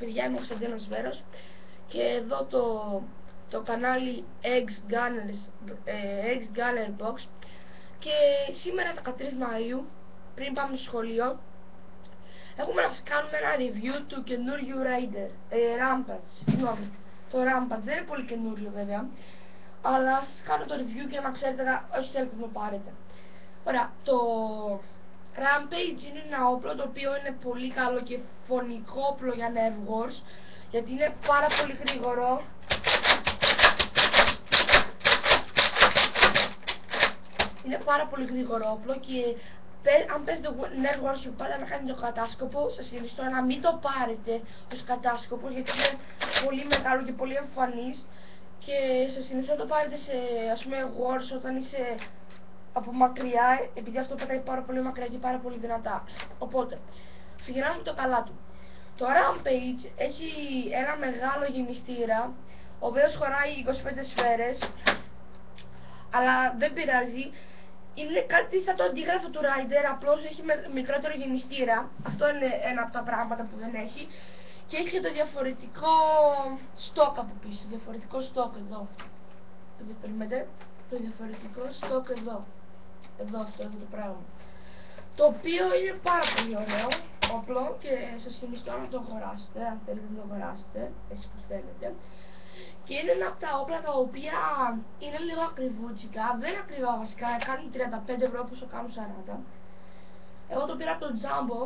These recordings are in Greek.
παιδιά, είμαι ο Κωνσταντίνος Βέρος και εδώ το κανάλι Eggs Gunner Box και σήμερα 13 Μαΐου, πριν πάμε στο σχολείο, έχουμε να σας κάνουμε ένα review του καινούριου Raider, Rampage, συγγνώμη. Το Rampage δεν είναι πολύ καινούριο βέβαια, αλλά σας κάνω το review και να ξέρετε όσοι θέλετε να το πάρετε. Ωραία, το Rampage είναι ένα όπλο το οποίο είναι πολύ καλό και φωνικό όπλο για Nerf Wars, γιατί είναι πάρα πολύ γρήγορο. Είναι πάρα πολύ γρήγορο όπλο και αν παίζετε Nerf Wars και πάντα να κάνετε το κατάσκοπο, σας συνιστώ να μην το πάρετε ως κατάσκοπο, γιατί είναι πολύ μεγάλο και πολύ εμφανής και σας συνιστώ να το πάρετε σε, ας πούμε, Wars όταν είσαι από μακριά, επειδή αυτό πετάει πάρα πολύ μακριά και πάρα πολύ δυνατά. Οπότε, ξεκινάμε με το καλά του. Το Rampage έχει ένα μεγάλο γεμιστήρα, ο οποίος χωράει 25 σφαίρες, αλλά δεν πειράζει. Είναι κάτι σαν το αντίγραφο του Raider, απλώς έχει μικρότερο γεμιστήρα. Αυτό είναι ένα από τα πράγματα που δεν έχει. Και έχει το διαφορετικό στόκ από πίσω, διαφορετικό στόκ εδώ. Το διαπεριμέτε, το διαφορετικό στόκ εδώ. Εδώ αυτό το πράγμα. Το οποίο είναι πάρα πολύ ωραίο όπλο και σας συνιστώ να το αγοράσετε, αν θέλετε να το αγοράσετε, εσείς που θέλετε. Και είναι ένα από τα όπλα τα οποία είναι λίγο ακριβούτσικα, δεν είναι ακριβά βασικά, κάνουν 35 ευρώ όπως το κάνουν 40. Εγώ το πήρα από το Jumbo,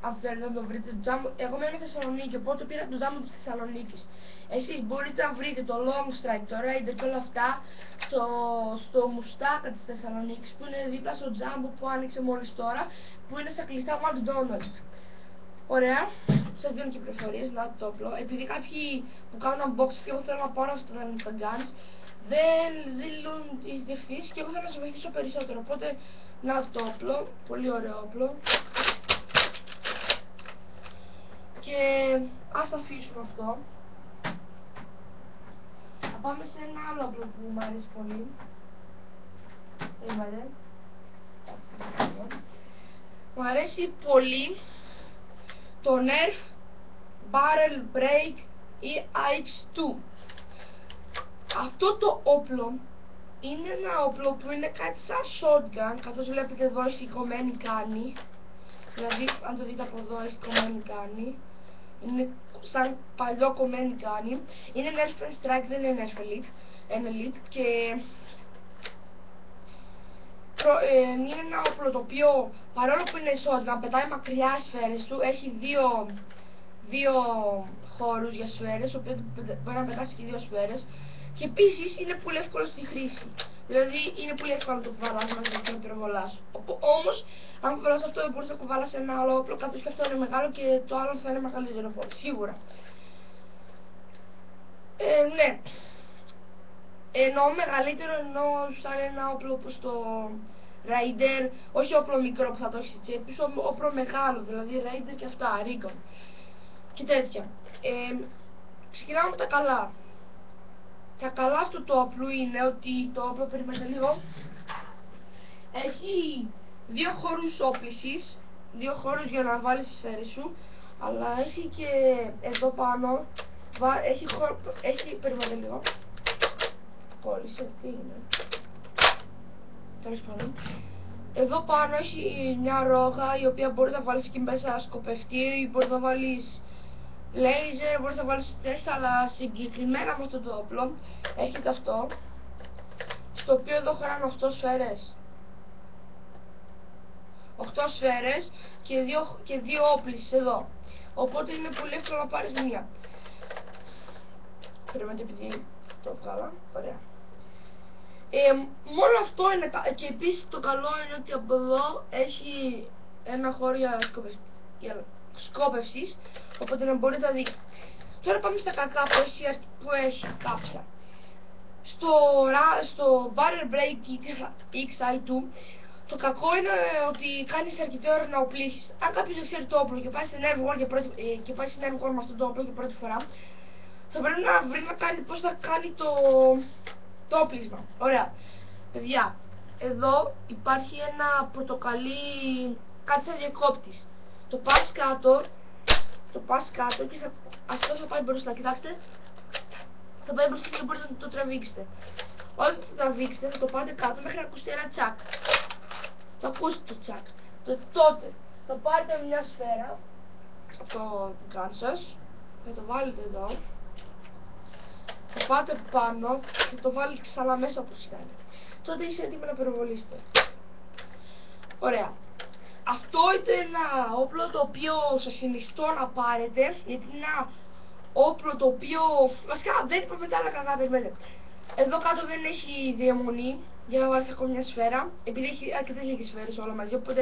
αν θέλετε να το βρείτε, το Jumbo. Εγώ μένω στη Θεσσαλονίκη, οπότε το πήρα από το Jumbo της Θεσσαλονίκης. Εσείς μπορείτε να βρείτε το Long Strike, το Raider και όλα αυτά στο Μουστάκα της Θεσσαλονίκης, που είναι δίπλα στο Jumbo που άνοιξε μόλις τώρα, που είναι στα κλειστά McDonald's. Ωραία, σας δίνω και πληροφορίες, να το όπλο. Επειδή κάποιοι που κάνουν unboxing και εγώ θέλω να πάρω αυτά τα guns, δεν δηλούν τις διευθύνσεις και εγώ θέλω να σας βοηθήσω περισσότερο. Οπότε, να το όπλο, πολύ ωραίο όπλο. Και ας το αφήσουμε αυτό. Θα πάμε σε ένα άλλο όπλο που μου αρέσει πολύ. Είπατε. Μου αρέσει πολύ το Nerf Barrel Break EX2. Αυτό το όπλο είναι ένα όπλο που είναι κάτι σαν shotgun, καθώς βλέπετε εδώ έχει κομμένη κάνη. Δηλαδή αν το δείτε από εδώ έχει κομμένη κάνη. Είναι σαν παλιό κομμένη κάνη. Είναι Nerf Strike, δεν είναι Nerf Elite και είναι ένα όπλο το οποίο παρόλο που είναι shotgun πετάει μακριά σφαίρες του, έχει δύο χώρους για σφαίρες, οπότε μπορεί να πετάσει και δύο σφαίρες. Και επίσης είναι πολύ εύκολο στη χρήση. Δηλαδή είναι πολύ εύκολο να το κουβαλάς μαζί με την υπερβολά σου. Όμως, αν κουβαλάς αυτό δεν μπορείς να κουβαλάς ένα άλλο όπλο, καθώς και αυτό είναι μεγάλο και το άλλο θα είναι μεγαλύτερο φόρο, σίγουρα. Ναι. Εννοώ μεγαλύτερο, εννοώ σαν ένα όπλο όπως το Raider, όχι όπλο μικρό που θα το έχεις στη τσέπη σου, όπλο μεγάλο, δηλαδή Raider και αυτά, Recon και τέτοια. Ξεκινάμε με τα καλά. Τα καλά αυτού του όπλου είναι ότι το όπλο, περιμένετε λίγο, έχει δύο χώρους όπλησης, δύο χώρους για να βάλεις τις σφαίρες σου, αλλά έχει και εδώ πάνω, περιμένετε λίγο, κόλλησε, τι είναι, τέλος πάντων. Εδώ πάνω έχει μια ρόγα η οποία μπορεί να βάλεις εκεί μέσα σκοπευτήρι, μπορεί να βάλεις laser, μπορείς να βάλεις τέσσερα, αλλά συγκεκριμένα με αυτό το όπλο έχετε αυτό, στο οποίο εδώ χωράνε 8 σφαίρες. 8 σφαίρες και δύο όπλες εδώ. Οπότε είναι πολύ εύκολο να πάρεις μία. Περιμένετε επειδή το βγάλα, ωραία. Μόνο αυτό είναι, και επίσης το καλό είναι ότι από εδώ έχει ένα χώρο για σκόπευσης, οπότε να μπορείτε να δείτε. Τώρα πάμε στα κακά που έχει κάποια. Στο Barrel Break EX2, το κακό είναι ότι κάνεις αρκετή ώρα να οπλίσεις. Αν κάποιος δεν ξέρει το όπλο και πάει σε Nerf War με αυτό το όπλο για πρώτη φορά, θα πρέπει να βρει πώς θα κάνει το όπλισμα. Ωραία. Παιδιά, εδώ υπάρχει ένα πορτοκαλί, κάτι σαν διακόπτης. Το πας κάτω το πας κάτω και αυτό θα πάει μπροστά. Κοιτάξτε, θα πάει μπροστά και μπορείτε να το τραβήξετε. Όταν το τραβήξετε θα το πάτε κάτω μέχρι να ακούσετε ένα τσακ. Θα ακούσετε το τσακ. Τότε θα πάρετε μια σφαίρα από το γκάν σας, θα το βάλετε εδώ, θα πάτε πάνω και θα το βάλετε ξανά μέσα όπως ήταν. Τότε είσαι έτοιμοι να πυροβολήσετε. Ωραία. Αυτό ήταν ένα όπλο το οποίο σας συνιστώ να πάρετε, γιατί είναι ένα όπλο το οποίο βασικά δεν είπαμε τα άλλα καλά παιδιά. Εδώ κάτω δεν έχει διαμονή για να βάλεις ακόμα μια σφαίρα, επειδή έχει αρκετές λίγες σφαίρες όλα μαζί, οπότε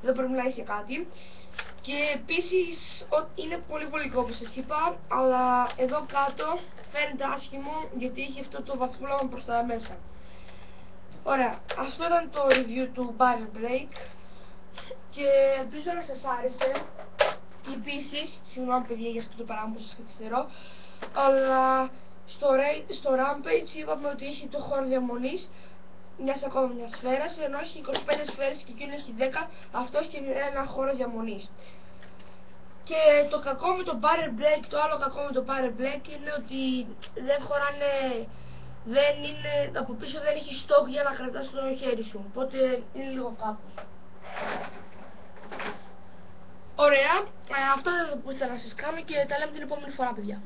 εδώ πρέπει να έχει κάτι. Και επίσης είναι πολύ βολικό όπως σας είπα, αλλά εδώ κάτω φαίνεται άσχημο γιατί έχει αυτό το βαθμούλαμα προς τα μέσα. Ωραία, αυτό ήταν το review του Barrel Break και ελπίζω να σας άρεσε. Επίσης, συγγνώμη παιδιά για αυτό το πράγμα που σας καθυστερώ, αλλά στο Rampage είπαμε ότι έχει το χώρο διαμονής μιας ακόμα μιας σφαίρας, ενώ έχει 25 σφαίρες και εκείνο έχει 10, αυτό έχει ένα χώρο διαμονής. Και το κακό με το Barrel Break, το άλλο κακό με το Barrel Break είναι ότι δεν χωράνε, δεν είναι, από πίσω δεν έχει στόχ για να κρατάς το χέρι σου, οπότε είναι λίγο κάπως. Ωραία, αυτό ήταν που ήθελα να σας κάνω και τα λέμε την επόμενη φορά παιδιά.